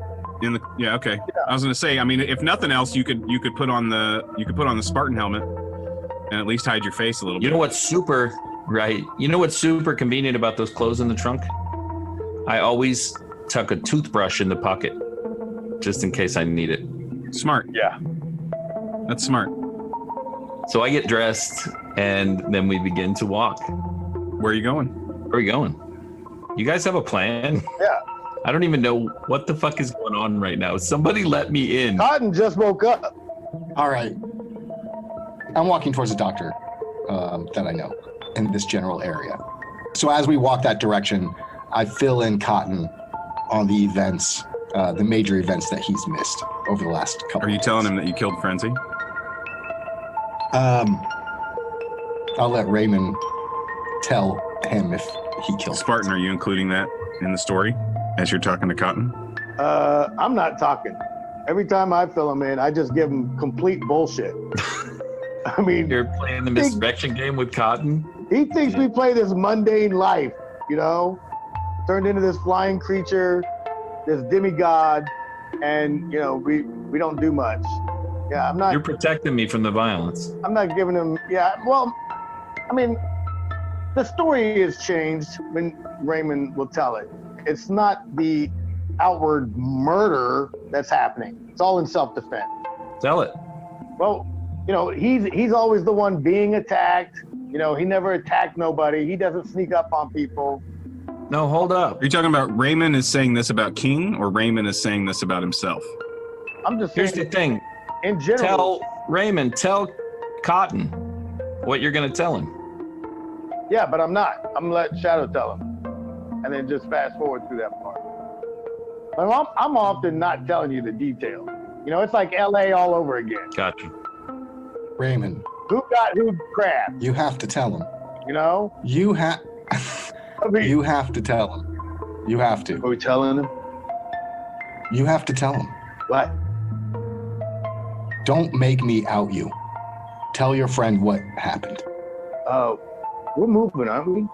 [SPEAKER 1] in the. Yeah, okay. I was gonna say, I mean, if nothing else, you could put on the Spartan helmet. And at least hide your face a little bit.
[SPEAKER 2] You know what's super convenient about those clothes in the trunk? I always tuck a toothbrush in the pocket just in case I need it.
[SPEAKER 1] Smart.
[SPEAKER 4] Yeah.
[SPEAKER 1] That's smart.
[SPEAKER 2] So I get dressed and then we begin to walk.
[SPEAKER 1] Where are you going?
[SPEAKER 2] Where are we going? You guys have a plan?
[SPEAKER 4] Yeah.
[SPEAKER 2] I don't even know what the fuck is going on right now. Somebody let me in.
[SPEAKER 4] Cotton just woke up.
[SPEAKER 3] All right. I'm walking towards a doctor that I know in this general area. So as we walk that direction, I fill in Cotton on the events, the major events that he's missed over the last couple
[SPEAKER 1] Are you
[SPEAKER 3] of days.
[SPEAKER 1] telling him that you killed Frenzy?
[SPEAKER 3] I'll let Raymond tell him if he killed
[SPEAKER 1] Spartan, are you including that in the story as you're talking to Cotton?
[SPEAKER 4] I'm not talking. Every time I fill him in, I just give him complete bullshit. I mean,
[SPEAKER 2] You're playing the misdirection game with Cotton?
[SPEAKER 4] he thinks we play this mundane life, you know, turned into this flying creature, this demigod, and you know, we don't do much. Yeah, I'm not.
[SPEAKER 2] You're protecting me from the violence.
[SPEAKER 4] I'm not giving him. Yeah, well, I mean, the story has changed when Raymond will tell it. It's not the outward murder that's happening. It's all in self-defense.
[SPEAKER 2] Tell it.
[SPEAKER 4] Well, you know, he's always the one being attacked. You know, he never attacked nobody. He doesn't sneak up on people.
[SPEAKER 2] No, hold up.
[SPEAKER 1] Are you talking about Raymond is saying this about King, or Raymond is saying this about himself?
[SPEAKER 4] I'm just
[SPEAKER 2] Here's the
[SPEAKER 4] saying,
[SPEAKER 2] thing.
[SPEAKER 4] in general.
[SPEAKER 2] Tell Cotton what you're going to tell him.
[SPEAKER 4] Yeah, but I'm not. I'm gonna let Shadow tell him, and then just fast forward through that part. But I'm often not telling you the details. You know, it's like LA all over again.
[SPEAKER 2] Gotcha.
[SPEAKER 3] Raymond,
[SPEAKER 4] Who got who crap?
[SPEAKER 3] you have to tell him.
[SPEAKER 4] You know?
[SPEAKER 3] You have
[SPEAKER 4] I mean,
[SPEAKER 3] you have to tell him. You have to.
[SPEAKER 4] are we telling him?
[SPEAKER 3] You have to tell him.
[SPEAKER 4] What?
[SPEAKER 3] Don't make me out you. Tell your friend what happened.
[SPEAKER 4] We're moving, aren't we?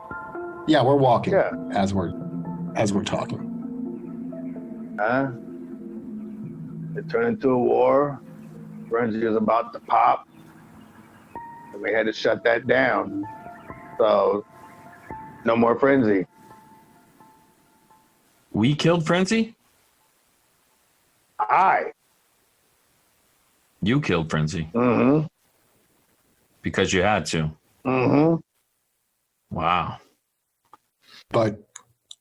[SPEAKER 3] Yeah, we're walking
[SPEAKER 4] Yeah.
[SPEAKER 3] as we're talking.
[SPEAKER 4] Huh? It turned into a war. Frenzy is about to pop. And we had to shut that down. So, no more Frenzy.
[SPEAKER 2] We killed Frenzy? You killed Frenzy
[SPEAKER 4] Mm-hmm.
[SPEAKER 2] because you had to.
[SPEAKER 4] Mm-hmm.
[SPEAKER 2] Wow.
[SPEAKER 3] But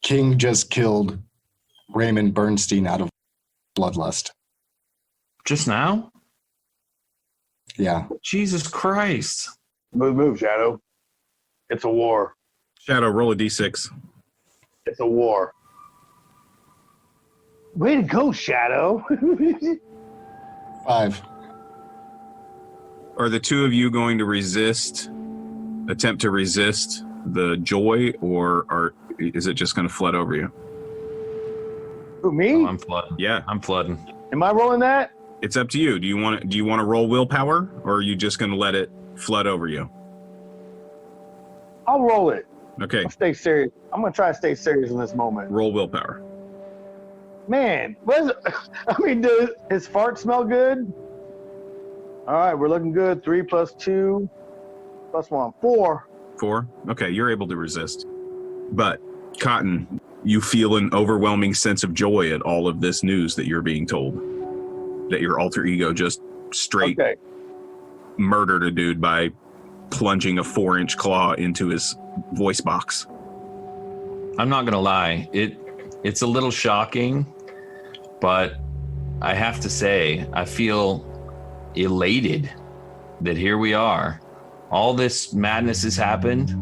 [SPEAKER 3] King just killed Raymond Bernstein out of bloodlust.
[SPEAKER 2] Just now?
[SPEAKER 3] Yeah.
[SPEAKER 2] Jesus Christ.
[SPEAKER 4] Move, Shadow. It's a war.
[SPEAKER 1] Shadow, roll a d6.
[SPEAKER 4] It's a war. Way to go, Shadow.
[SPEAKER 3] 5.
[SPEAKER 1] Are the two of you going to attempt to resist the joy, or is it just going to flood over you?
[SPEAKER 4] Who, me?
[SPEAKER 2] Oh, I'm flooding.
[SPEAKER 1] Yeah,
[SPEAKER 2] I'm flooding.
[SPEAKER 4] Am I rolling that?
[SPEAKER 1] it's up to you. Do you want to roll willpower, or are you just going to let it flood over you?
[SPEAKER 4] I'll roll it.
[SPEAKER 1] Okay,
[SPEAKER 4] I'll stay serious. I'm going to try to stay serious in this moment.
[SPEAKER 1] roll willpower.
[SPEAKER 4] Man, does his fart smell good? All right, we're looking good. 3 + 2 + 1, 4.
[SPEAKER 1] 4. Okay, you're able to resist. But Cotton, you feel an overwhelming sense of joy at all of this news that you're being told. That your alter ego just straight
[SPEAKER 4] Okay.
[SPEAKER 1] murdered a dude by plunging a 4-inch claw into his voice box.
[SPEAKER 2] I'm not gonna lie, it's a little shocking, but I have to say I feel elated that here we are. All this madness has happened.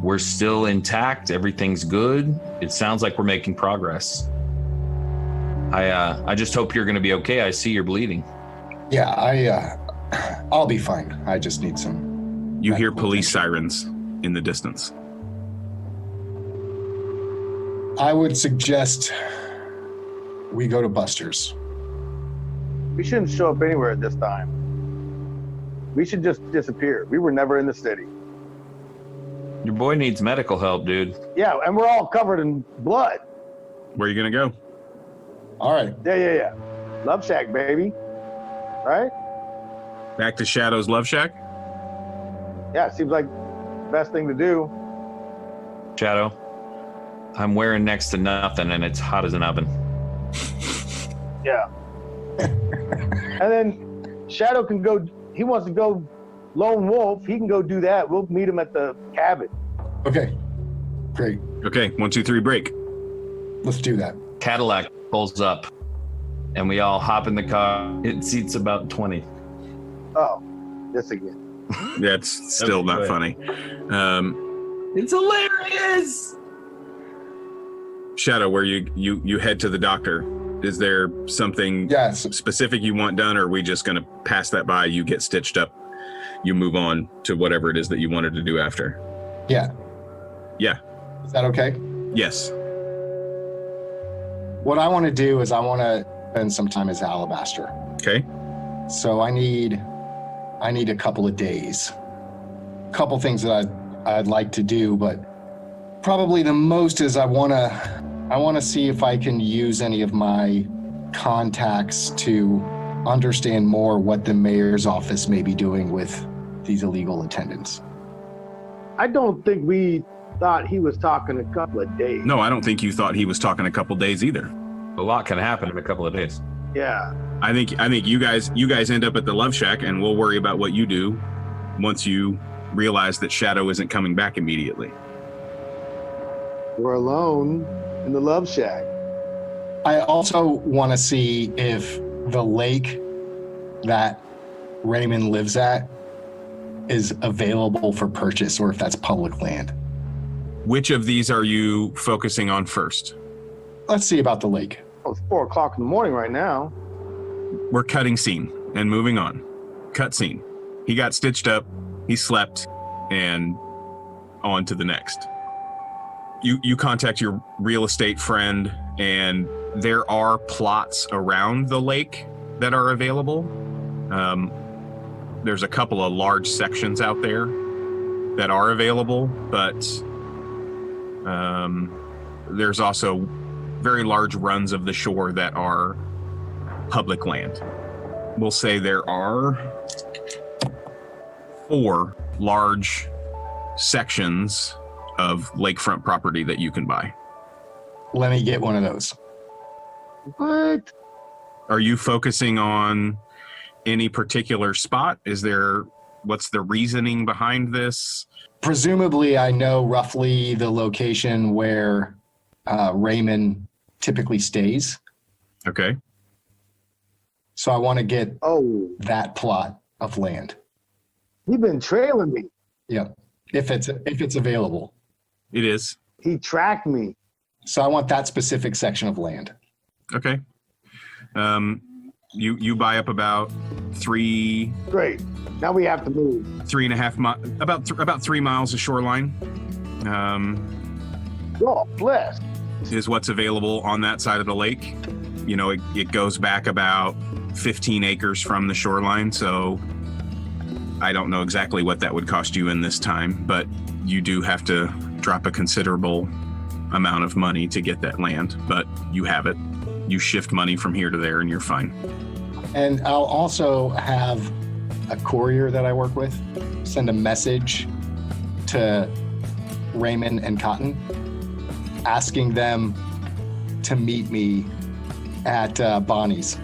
[SPEAKER 2] We're still intact. Everything's good. It sounds like we're making progress. I just hope you're gonna be okay. I see you're bleeding.
[SPEAKER 3] Yeah, I'll be fine. I just need some.
[SPEAKER 1] You hear
[SPEAKER 3] medical
[SPEAKER 1] police
[SPEAKER 3] attention.
[SPEAKER 1] sirens in the distance.
[SPEAKER 3] I would suggest we go to Buster's.
[SPEAKER 4] We shouldn't show up anywhere at this time. We should just disappear. We were never in the city.
[SPEAKER 2] Your boy needs medical help, dude.
[SPEAKER 4] Yeah, and we're all covered in blood.
[SPEAKER 1] Where are you going to go?
[SPEAKER 3] All right.
[SPEAKER 4] Yeah. Love Shack, baby. Right?
[SPEAKER 1] Back to Shadow's Love Shack?
[SPEAKER 4] Yeah, it seems like the best thing to do.
[SPEAKER 5] Shadow, I'm wearing next to nothing and it's hot as an oven.
[SPEAKER 4] Yeah. And then Shadow can go, he wants to go lone wolf. He can go do that. We'll meet him at the cabin.
[SPEAKER 3] Okay, great.
[SPEAKER 1] Okay, 1, 2, 3, break.
[SPEAKER 3] Let's do that.
[SPEAKER 5] Cadillac pulls up and we all hop in the car. It seats about 20.
[SPEAKER 4] Oh, this again.
[SPEAKER 1] That's still not funny.
[SPEAKER 5] It's hilarious.
[SPEAKER 1] Shadow, where you head to the doctor, is there something specific you want done, or are we just going to pass that by? You get stitched up, you move on to whatever it is that you wanted to do after.
[SPEAKER 3] Yeah. Is that okay?
[SPEAKER 1] Yes.
[SPEAKER 3] What I want to do is I want to spend some time as Alabaster.
[SPEAKER 1] Okay.
[SPEAKER 3] So I need a couple of days. A couple things that I'd like to do, but probably the most is I want to see if I can use any of my contacts to understand more what the mayor's office may be doing with these illegal attendants.
[SPEAKER 4] I don't think we thought he was talking a couple of days.
[SPEAKER 1] No, I don't think you thought he was talking a couple days either.
[SPEAKER 5] A lot can happen in a couple of days.
[SPEAKER 4] Yeah.
[SPEAKER 1] I think you guys end up at the Love Shack, and we'll worry about what you do once you realize that Shadow isn't coming back immediately.
[SPEAKER 4] We're alone in the Love Shack.
[SPEAKER 3] I also want to see if the lake that Raymond lives at is available for purchase or if that's public land.
[SPEAKER 1] Which of these are you focusing on first?
[SPEAKER 3] Let's see about the lake.
[SPEAKER 4] Oh, it's 4 o'clock in the morning right now.
[SPEAKER 1] We're cutting scene and moving on. Cut scene. He got stitched up, he slept, and on to the next. You contact your real estate friend, and there are plots around the lake that are available. There's a couple of large sections out there that are available, but there's also very large runs of the shore that are public land. We'll say there are 4 large sections of lakefront property that you can buy.
[SPEAKER 3] Let me get one of those.
[SPEAKER 4] What?
[SPEAKER 1] Are you focusing on any particular spot? What's the reasoning behind this?
[SPEAKER 3] Presumably, I know roughly the location where Raymond typically stays.
[SPEAKER 1] Okay.
[SPEAKER 3] So I want to get
[SPEAKER 4] Oh,
[SPEAKER 3] that plot of land.
[SPEAKER 4] you've been trailing me.
[SPEAKER 3] Yeah, if it's available.
[SPEAKER 1] It is.
[SPEAKER 4] He tracked me.
[SPEAKER 3] So I want that specific section of land.
[SPEAKER 1] Okay. You buy up about 3
[SPEAKER 4] Great. Now we have to move.
[SPEAKER 1] 3.5 miles, about 3 miles of shoreline.
[SPEAKER 4] Oh, bless.
[SPEAKER 1] Is what's available on that side of the lake. You know, it goes back about 15 acres from the shoreline, so I don't know exactly what that would cost you in this time, but you do have to drop a considerable amount of money to get that land, but you have it. You shift money from here to there and you're fine.
[SPEAKER 3] And I'll also have a courier that I work with send a message to Raymond and Cotton asking them to meet me at Bonnie's,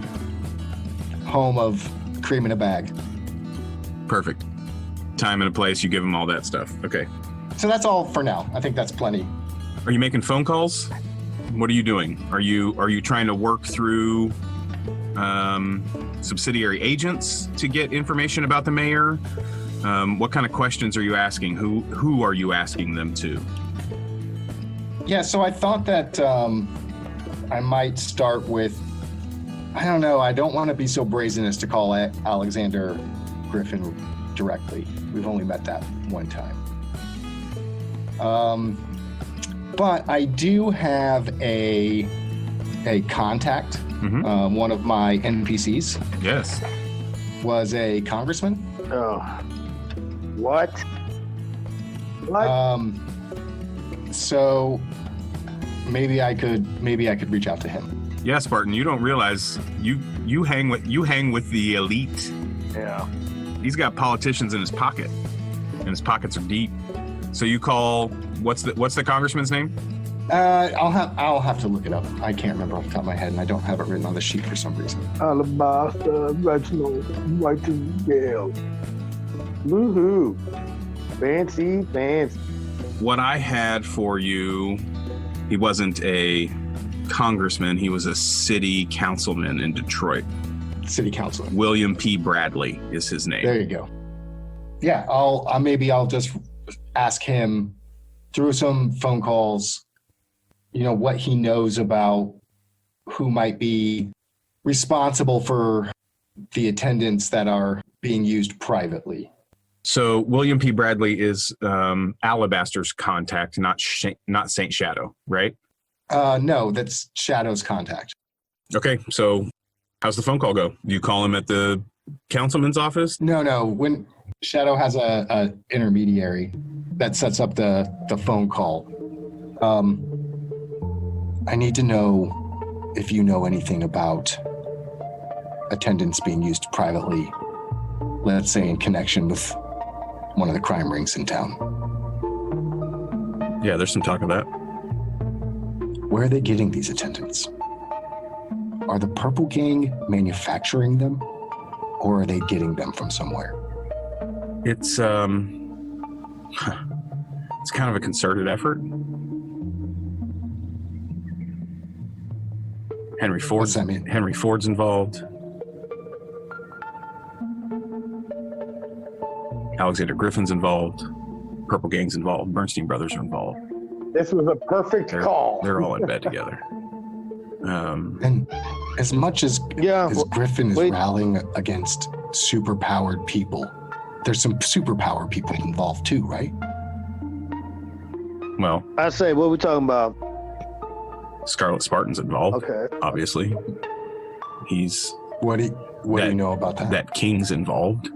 [SPEAKER 3] home of Cream in a Bag.
[SPEAKER 1] Perfect. Time and a place, you give them all that stuff. Okay.
[SPEAKER 3] So that's all for now. I think that's plenty.
[SPEAKER 1] Are you making phone calls? What are you doing? Are you trying to work through subsidiary agents to get information about the mayor? What kind of questions are you asking? Who are you asking them to?
[SPEAKER 3] Yeah, so I thought that I might start with, I don't know, I don't want to be so brazen as to call Alexander Griffin directly. We've only met that one time. But I do have a contact.
[SPEAKER 1] Mm-hmm.
[SPEAKER 3] One of my NPCs
[SPEAKER 1] Yes.
[SPEAKER 3] was a congressman.
[SPEAKER 4] Oh. What? What?
[SPEAKER 3] So maybe I could reach out to him.
[SPEAKER 1] Yeah, Spartan, you don't realize you hang with the elite.
[SPEAKER 4] Yeah.
[SPEAKER 1] He's got politicians in his pocket. and his pockets are deep. So you call, what's the congressman's name?
[SPEAKER 3] I'll have to look it up. I can't remember off the top of my head, and I don't have it written on the sheet for some reason.
[SPEAKER 4] Alabaster, Reginald, Whitingale. Woohoo. Fancy.
[SPEAKER 1] What I had for you, he wasn't a congressman, he was a city councilman in Detroit.
[SPEAKER 3] City councilman.
[SPEAKER 1] William P. Bradley is his name.
[SPEAKER 3] There you go. Yeah, I'll just ask him through some phone calls, what he knows about who might be responsible for the attendants that are being used privately.
[SPEAKER 1] So William P. Bradley is Alabaster's contact, not Saint Shadow, right?
[SPEAKER 3] No, that's Shadow's contact.
[SPEAKER 1] Okay, so how's the phone call go? Do you call him at the councilman's office?
[SPEAKER 3] No. When Shadow has a intermediary that sets up the phone call. I need to know if you know anything about attendants being used privately, let's say in connection with one of the crime rings in town.
[SPEAKER 1] Yeah, there's some talk of that.
[SPEAKER 3] Where are they getting these attendants? Are the Purple Gang manufacturing them, or are they getting them from somewhere?
[SPEAKER 1] It's kind of a concerted effort. Henry Ford's involved. Alexander Griffin's involved. Purple Gang's involved. Bernstein brothers are involved.
[SPEAKER 4] This was a perfect call.
[SPEAKER 1] They're all in bed together.
[SPEAKER 3] And as much as Griffin is rallying against superpowered people, there's some superpowered people involved too, right?
[SPEAKER 1] Well,
[SPEAKER 4] I say, what are we talking about?
[SPEAKER 1] Scarlet Spartan's involved.
[SPEAKER 4] Okay.
[SPEAKER 1] Obviously.
[SPEAKER 3] What do you know about that?
[SPEAKER 1] That King's involved.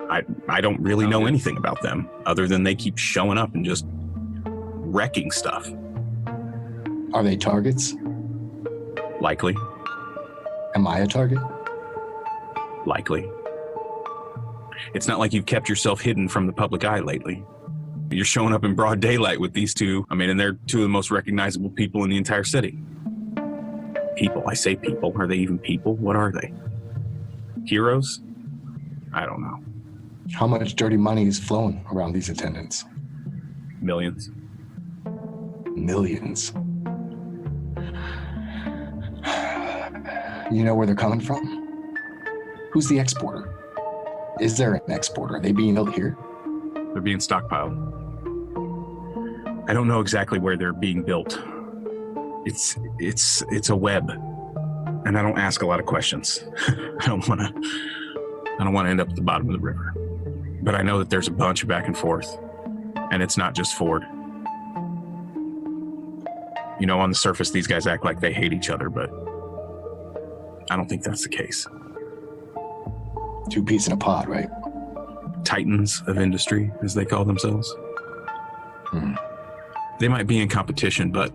[SPEAKER 1] I don't really know anything about them other than they keep showing up and just wrecking stuff.
[SPEAKER 3] Are they targets?
[SPEAKER 1] Likely.
[SPEAKER 3] Am I a target?
[SPEAKER 1] Likely. It's not like you've kept yourself hidden from the public eye lately. You're showing up in broad daylight with these two. And they're two of the most recognizable people in the entire city. People. I say people. Are they even people? What are they? Heroes? I don't know.
[SPEAKER 3] How much dirty money is flowing around these attendants?
[SPEAKER 1] Millions.
[SPEAKER 3] Millions. You know where they're coming from? Who's the exporter? Is there an exporter? Are they being built here?
[SPEAKER 1] They're being stockpiled. I don't know exactly where they're being built. It's a web, and I don't ask a lot of questions. I don't want to end up at the bottom of the river. But I know that there's a bunch of back and forth, and it's not just Ford. On the surface, these guys act like they hate each other, but I don't think that's the case.
[SPEAKER 3] Two peas in a pod, right?
[SPEAKER 1] Titans of industry, as they call themselves. They might be in competition, but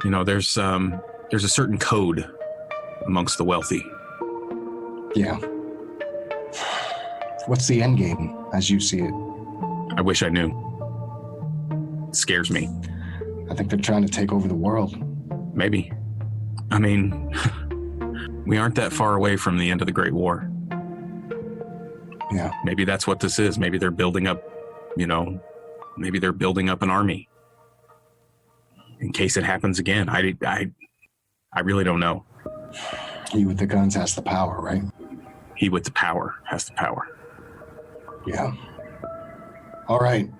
[SPEAKER 1] there's a certain code amongst the wealthy.
[SPEAKER 3] Yeah. What's the end game as you see it?
[SPEAKER 1] I wish I knew. It scares me.
[SPEAKER 3] I think they're trying to take over the world.
[SPEAKER 1] Maybe. We aren't that far away from the end of the Great War.
[SPEAKER 3] Yeah.
[SPEAKER 1] Maybe that's what this is. Maybe they're building up, maybe they're building up an army in case it happens again. I really don't know.
[SPEAKER 3] He with the guns has the power, right?
[SPEAKER 1] He with the power has the power.
[SPEAKER 3] Yeah. All right.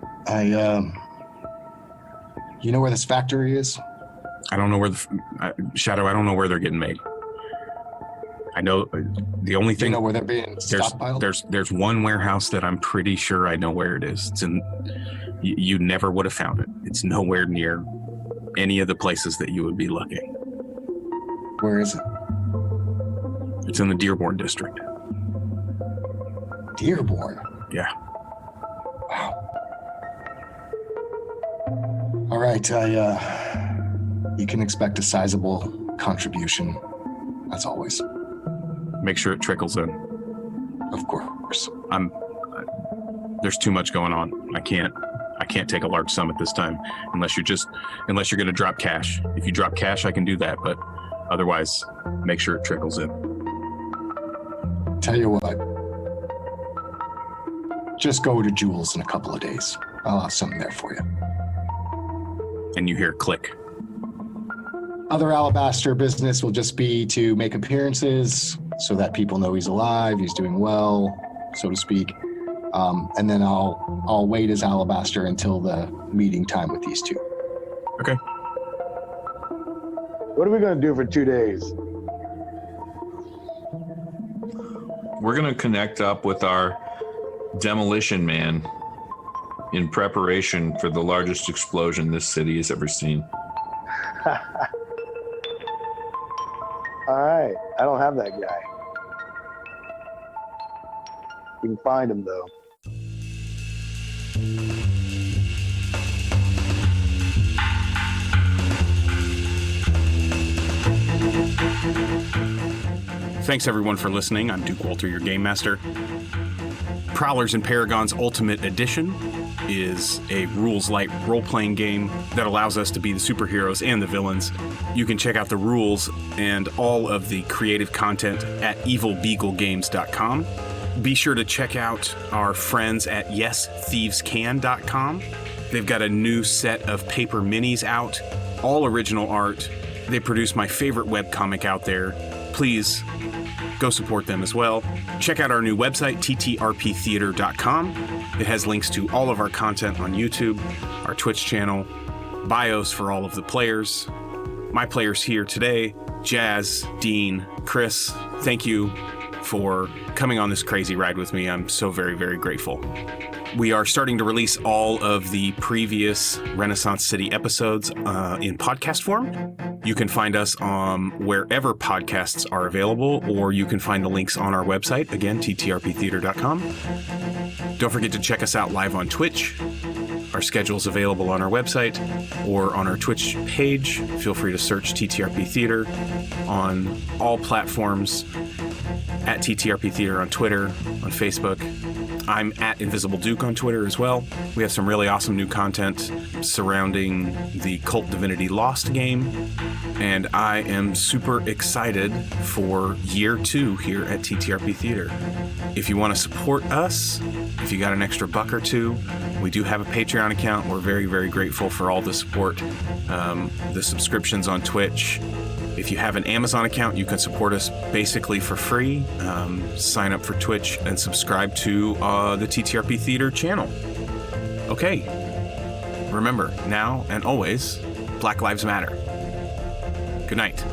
[SPEAKER 3] You know where this factory is?
[SPEAKER 1] I don't know where Shadow, I don't know where they're getting made. I know the only thing.
[SPEAKER 3] You know where they're being stockpiled?
[SPEAKER 1] There's one warehouse that I'm pretty sure I know where it is. It's in. You never would have found it. It's nowhere near any of the places that you would be looking.
[SPEAKER 3] Where is it?
[SPEAKER 1] It's in the Dearborn district.
[SPEAKER 3] Dearborn?
[SPEAKER 1] Yeah.
[SPEAKER 3] Wow. All right. You can expect a sizable contribution, as always.
[SPEAKER 1] Make sure it trickles in.
[SPEAKER 3] Of course.
[SPEAKER 1] There's too much going on. I can't take a large sum at this time unless you're going to drop cash. If you drop cash, I can do that, but otherwise, make sure it trickles in.
[SPEAKER 3] Tell you what, just go to Jules in a couple of days. I'll have something there for you.
[SPEAKER 1] And you hear click.
[SPEAKER 3] Other Alabaster business will just be to make appearances so that people know he's alive, he's doing well, so to speak. And then I'll wait as Alabaster until the meeting time with these two.
[SPEAKER 1] Okay.
[SPEAKER 4] What are we going to do for 2 days?
[SPEAKER 5] We're going to connect up with our demolition man in preparation for the largest explosion this city has ever seen.
[SPEAKER 4] All right. I don't have that guy. You can find him, though.
[SPEAKER 1] Thanks everyone for listening. I'm Duke Walter, your Game Master. Prowlers and Paragons Ultimate Edition is a rules-light role-playing game that allows us to be the superheroes and the villains. You can check out the rules and all of the creative content at evilbeaglegames.com. Be sure to check out our friends at yesthievescan.com. They've got a new set of paper minis out, all original art. They produce my favorite webcomic out there. Please go support them as well. Check out our new website, ttrptheater.com. It has links to all of our content on YouTube, our Twitch channel, bios for all of the players. My players here today, Jazz, Dean, Chris, thank you for coming on this crazy ride with me. I'm so very, very grateful. We are starting to release all of the previous Renaissance City episodes in podcast form. You can find us on wherever podcasts are available, or you can find the links on our website, again, ttrptheater.com. Don't forget to check us out live on Twitch. Our schedule's available on our website or on our Twitch page. Feel free to search TTRP Theater on all platforms, at TTRP Theater on Twitter, on Facebook. I'm at Invisible Duke on Twitter as well. We have some really awesome new content surrounding the Cult Divinity Lost game, and I am super excited for year 2 here at TTRP Theater. If you want to support us, if you got an extra buck or two, we do have a Patreon account. We're very, very grateful for all the support, the subscriptions on Twitch. If you have an Amazon account, you can support us basically for free. Sign up for Twitch and subscribe to the TTRP Theater channel. Okay. Remember, now and always, Black Lives Matter. Good night.